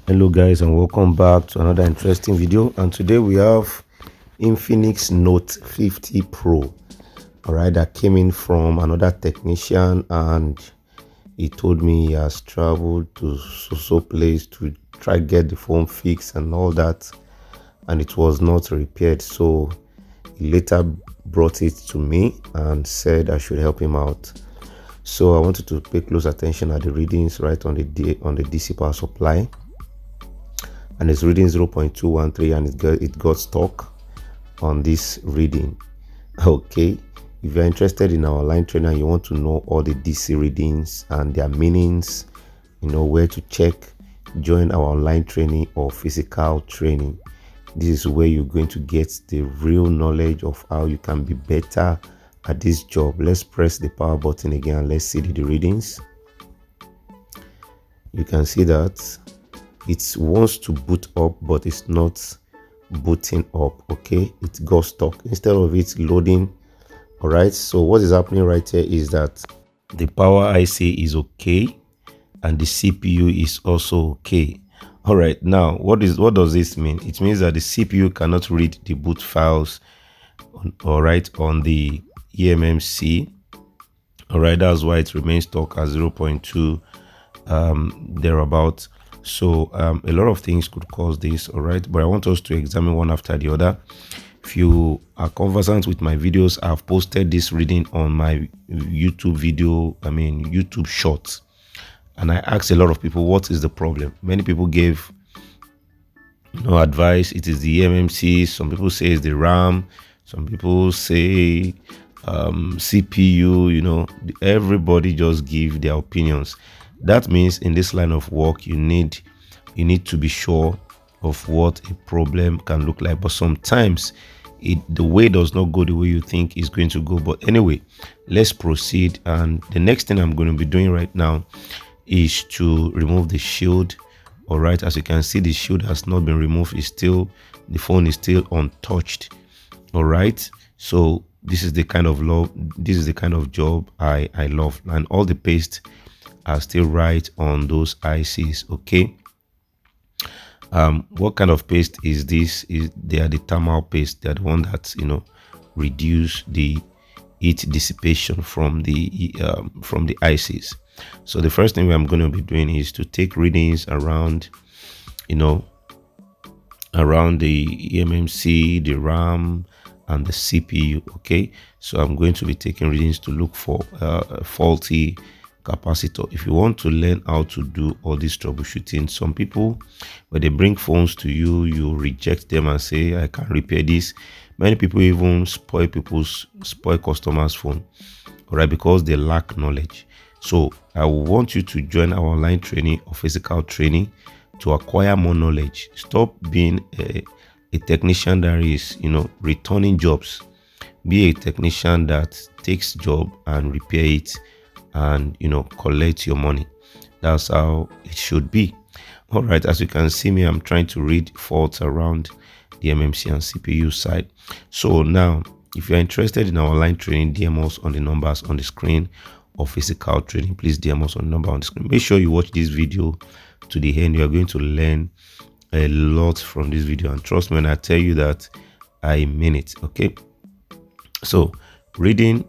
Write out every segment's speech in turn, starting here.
Hello guys, and welcome back to another interesting video. And today we have Infinix Note 50 Pro. Alright, that came in from another technician, and he told me he has traveled to so place to try get the phone fixed and all that, and it was not repaired. So he later brought it to me and said I should help him out. So I wanted to pay close attention at the readings right on the DC power supply, and it's reading 0.213, and it got stuck on this reading. Okay, if you're interested in our online training and you want to know all the DC readings and their meanings, where to check, join our online training or physical training. This is where you're going to get the real knowledge of how you can be better at this job. Let's press the power button again and let's see the readings. You can see that it wants to boot up, but it's not booting up. Okay, it got stuck instead of it loading. All right, so what is happening right here is that the power IC is okay and the CPU is also okay. All right, now what does this mean? It means that the CPU cannot read the boot files on the eMMC. All right, that's why it remains stuck at 0.2 thereabout. So a lot of things could cause this. All right, but I want us to examine one after the other. If you are conversant with my videos, I've posted this reading on my YouTube YouTube shorts, and I asked a lot of people what is the problem. Many people gave no advice. It is the eMMC. Some people say it's the RAM. Some people say CPU. Everybody just give their opinions. That means in this line of work, you need to be sure of what a problem can look like. But sometimes the way does not go the way you think is going to go. But anyway, let's proceed. And the next thing I'm going to be doing right now is to remove the shield. All right, as you can see, the shield has not been removed. The phone is still untouched. All right, so this is the kind of job I love, and all the paste are still right on those ICs. Okay, what kind of paste is this? They are the thermal paste. They are the one that reduce the heat dissipation from the ICs. So the first thing I'm going to be doing is to take readings around around the eMMC, the RAM, and the CPU. Okay, so I'm going to be taking readings to look for faulty capacitor. If you want to learn how to do all this troubleshooting, some people, when they bring phones to you, you reject them and say I can't repair this. Many people even spoil customers' phone, all right, because they lack knowledge. So I want you to join our online training or physical training to acquire more knowledge. Stop being a technician that is returning jobs. Be a technician that takes job and repair it and collect your money. That's how it should be. All right, as you can see me, I'm trying to read faults around the eMMC and CPU side. So now, if you're interested in our online training, DM us on the numbers on the screen, or physical training, please DM us on the number on the screen. Make sure you watch this video to the end. You are going to learn a lot from this video, and trust me when I tell you that I mean it. Okay, so reading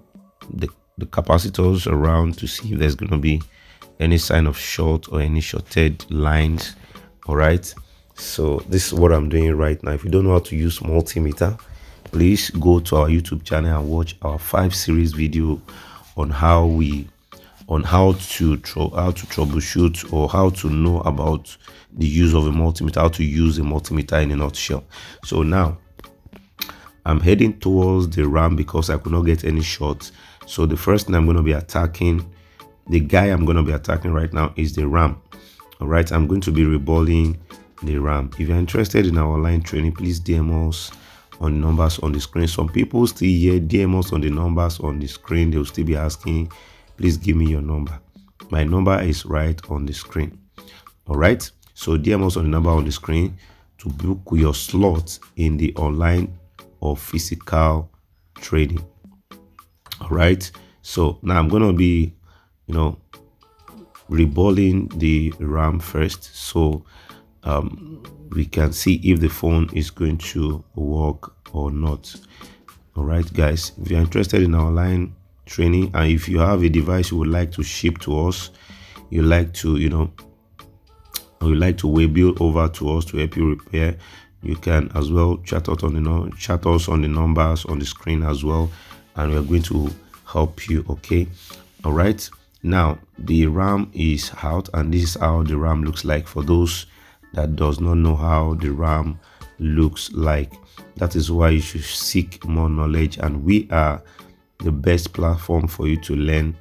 the capacitors around to see if there's going to be any sign of short or any shorted lines. All right, so this is what I'm doing right now. If you don't know how to use multimeter, please go to our YouTube channel and watch our 5 series video on how to troubleshoot, or how to know about the use of a multimeter, how to use a multimeter in a nutshell. So now I'm heading towards the RAM because I could not get any shots. So the first thing I'm going to be attacking, the guy I'm going to be attacking right now, is the RAM. All right, I'm going to be reballing the RAM. If you're interested in our online training, please DM us on the numbers on the screen. Some people still here DM us on the numbers on the screen. They'll still be asking, please give me your number. My number is right on the screen. All right, so DM us on the number on the screen to book your slot in the online or physical training. All right, so now I'm going to be reballing the RAM first. So we can see if the phone is going to work or not. All right, guys, if you're interested in our online training, and if you have a device you would like to ship to us, you like to way bill over to us to help you repair, you can as well chat us on the numbers on the screen as well, and we are going to help you. Okay, all right. Now the RAM is out, and this is how the RAM looks like. For those that does not know how the RAM looks like, that is why you should seek more knowledge, and we are the best platform for you to learn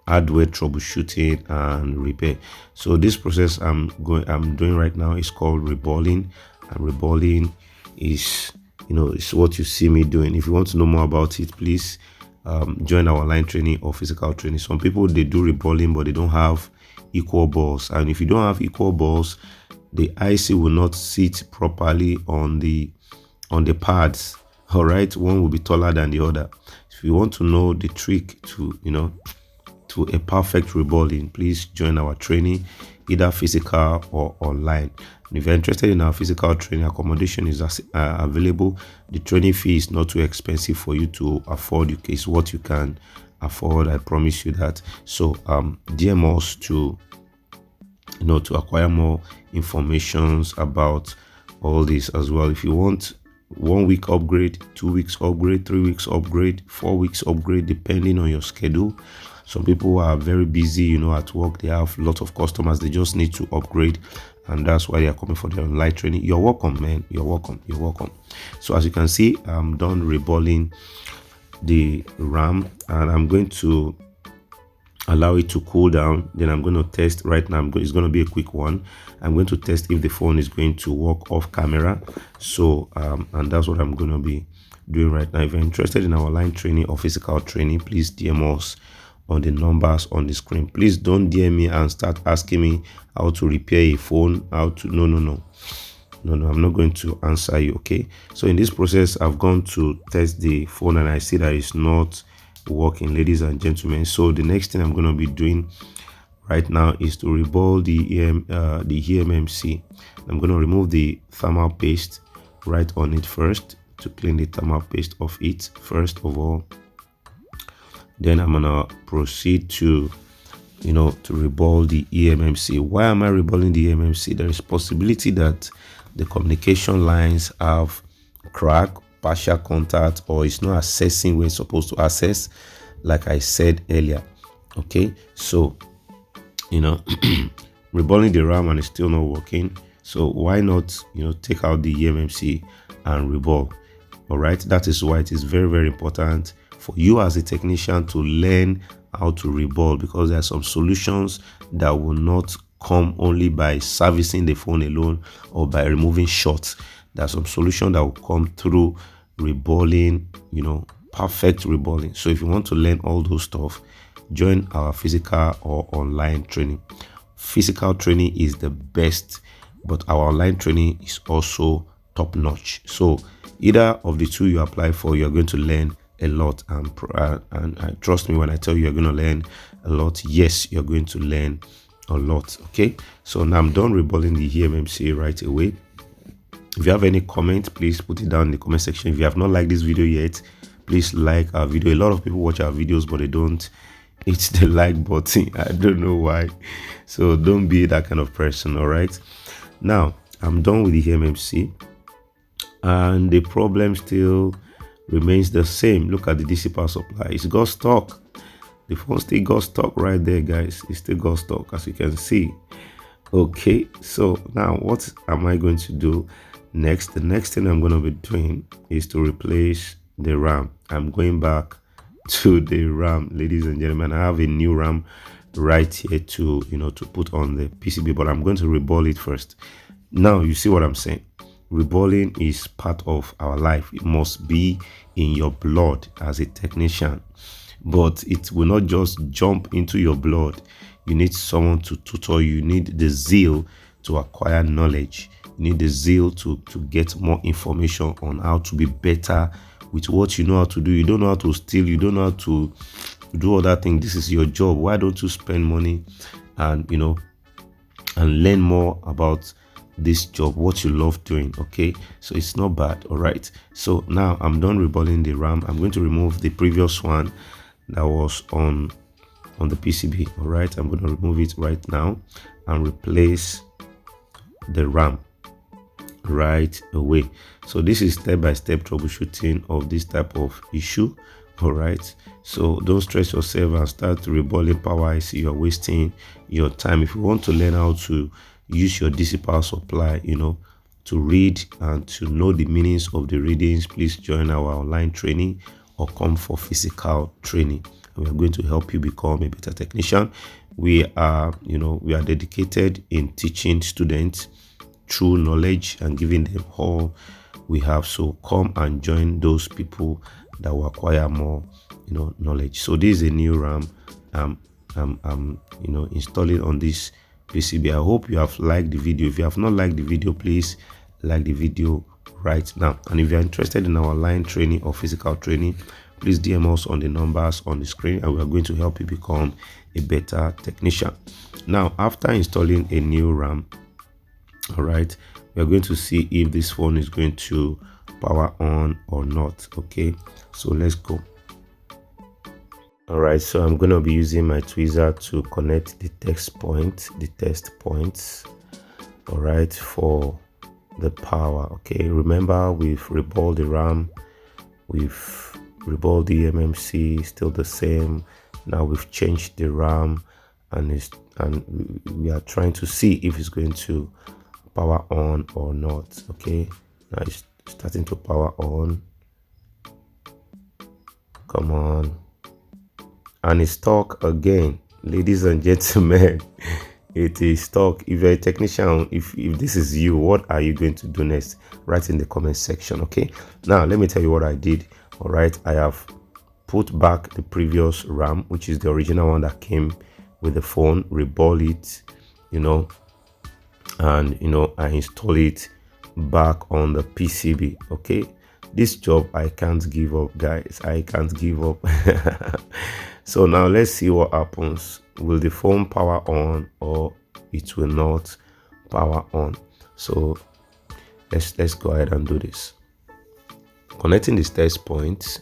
hardware troubleshooting and repair. So this process I'm doing right now is called reballing, and reballing is is what you see me doing. If you want to know more about it, please join our online training or physical training. Some people, they do reballing but they don't have equal balls, and if you don't have equal balls, the IC will not sit properly on the pads. All right, one will be taller than the other. If you want to know the trick to to a perfect reballing, please join our training, either physical or online. And if you're interested in our physical training, accommodation is available. The training fee is not too expensive for you to afford. It's what you can afford, I promise you that. So DM us to to acquire more informations about all this as well. If you want 1 week upgrade, 2 weeks upgrade, 3 weeks upgrade, 4 weeks upgrade, depending on your schedule. Some people are very busy at work, they have lots of customers, they just need to upgrade, and that's why they are coming for the online training. You're welcome, man. You're welcome. So as you can see, I'm done reballing the RAM, and I'm going to allow it to cool down. Then I'm going to test right now. It's going to be a quick one. I'm going to test if the phone is going to work off camera. So and that's what I'm going to be doing right now. If you're interested in our online training or physical training, please DM us on the numbers on the screen. Please don't DM me and start asking me how to repair a phone, no, I'm not going to answer you. Okay, so in this process, I've gone to test the phone and I see that it's not working, ladies and gentlemen. So the next thing I'm going to be doing right now is to reball the eMMC. I'm going to remove the thermal paste right on it first to clean the thermal paste off it first of all. Then I'm gonna proceed to to reball the eMMC. Why am I reballing the eMMC? There is possibility that the communication lines have crack, partial contact, or it's not accessing where it's supposed to access, like I said earlier. Okay, so reballing the RAM and it's still not working. So why not take out the eMMC and reball? All right, that is why it is very, very important for you as a technician to learn how to reball, because there are some solutions that will not come only by servicing the phone alone or by removing shots. There are some solutions that will come through reballing, perfect reballing. So if you want to learn all those stuff, join our physical or online training. Physical training is the best, but our online training is also top notch. So either of the two you apply for, you're going to learn a lot, and trust me when I tell you you're going to learn a lot. Yes, you're going to learn a lot. Okay, so now I'm done reballing the eMMC right away. If you have any comment, please put it down in the comment section. If you have not liked this video yet, please like our video. A lot of people watch our videos but they don't hit the like button. I don't know why, so don't be that kind of person. All right, now I'm done with the eMMC, and the problem still remains the same. Look at the DC power supply. It's got stuck. The phone still got stuck right there, guys. It still got stuck, as you can see. Okay, so now what am I going to do next? The next thing I'm going to be doing is to replace the RAM. I'm going back to the RAM, ladies and gentlemen. I have a new RAM right here to to put on the PCB, but I'm going to reball it first. Now you see what I'm saying. Reballing is part of our life. It must be in your blood as a technician, but it will not just jump into your blood. You need someone to tutor you. You need the zeal to acquire knowledge. You need the zeal to get more information on how to be better with what you know how to do. You don't know how to steal. You don't know how to do other things. This is your job. Why don't you spend money and and learn more about this job, what you love doing. Okay, so it's not bad. All right, so now I'm done reballing the RAM. I'm going to remove the previous one that was on the PCB. All right, I'm going to remove it right now and replace the RAM right away. So this is step-by-step troubleshooting of this type of issue. All right, so don't stress yourself and start reballing power IC. You're wasting your time. If you want to learn how to use your DC power supply, to read and to know the meanings of the readings, please join our online training or come for physical training. We are going to help you become a better technician. We are dedicated in teaching students true knowledge and giving them all we have. So come and join those people that will acquire more knowledge. So this is a new RAM I'm installing on this PCB. I hope you have liked the video. If you have not liked the video, please like the video right now. And if you're interested in our online training or physical training, please DM us on the numbers on the screen, and we are going to help you become a better technician. Now, after installing a new RAM, all right, we are going to see if this phone is going to power on or not. Okay, so let's go. All right, so I'm going to be using my tweezer to connect the test points, all right, for the power. Okay, remember we've reballed the RAM, we've reballed the eMMC, still the same. Now we've changed the RAM, and we are trying to see if it's going to power on or not. Okay, now it's starting to power on. Come on. And it's stuck again, ladies and gentlemen. It is stuck. If you're a technician, if this is you, what are you going to do next? Write in the comment section. Okay, now let me tell you what I did. All right, I have put back the previous RAM, which is the original one that came with the phone, reball it, and I install it back on the PCB. Okay, this job I can't give up, guys. I can't give up. So now let's see what happens. Will the phone power on or it will not power on? So let's go ahead and do this. Connecting this test point,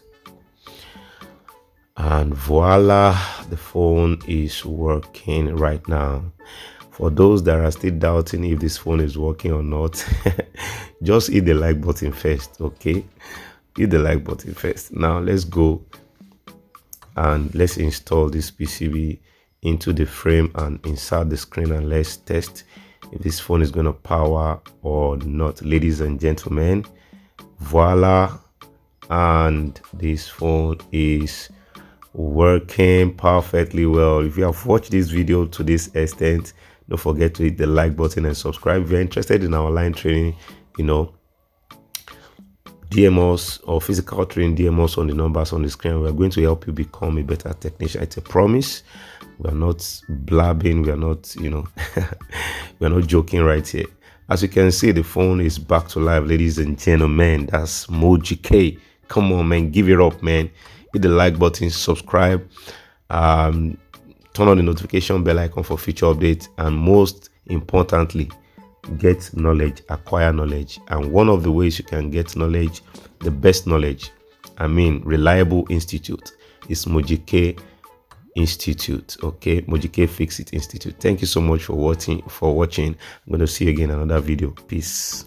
and voila, the phone is working right now. For those that are still doubting if this phone is working or not, just hit the like button first. Okay, hit the like button first. Now let's go and let's install this PCB into the frame and insert the screen, and let's test if this phone is going to power or not. Ladies and gentlemen, voila, and this phone is working perfectly well. If you have watched this video to this extent, don't forget to hit the like button and subscribe. If you're interested in our online training, DM us, or physical training, DM us on the numbers on the screen. We're going to help you become a better technician. It's a promise. We're not blabbing. We're not, we're not joking right here. As you can see, the phone is back to life, ladies and gentlemen. That's Moji K. Come on, man. Give it up, man. Hit the like button, subscribe, turn on the notification bell icon for future updates, and most importantly, get knowledge, acquire knowledge. And one of the ways you can get knowledge, the best knowledge, reliable institute, is Moji K Institute. Okay, Moji K Fix It Institute. Thank you so much for watching. I'm going to see you again in another video. Peace.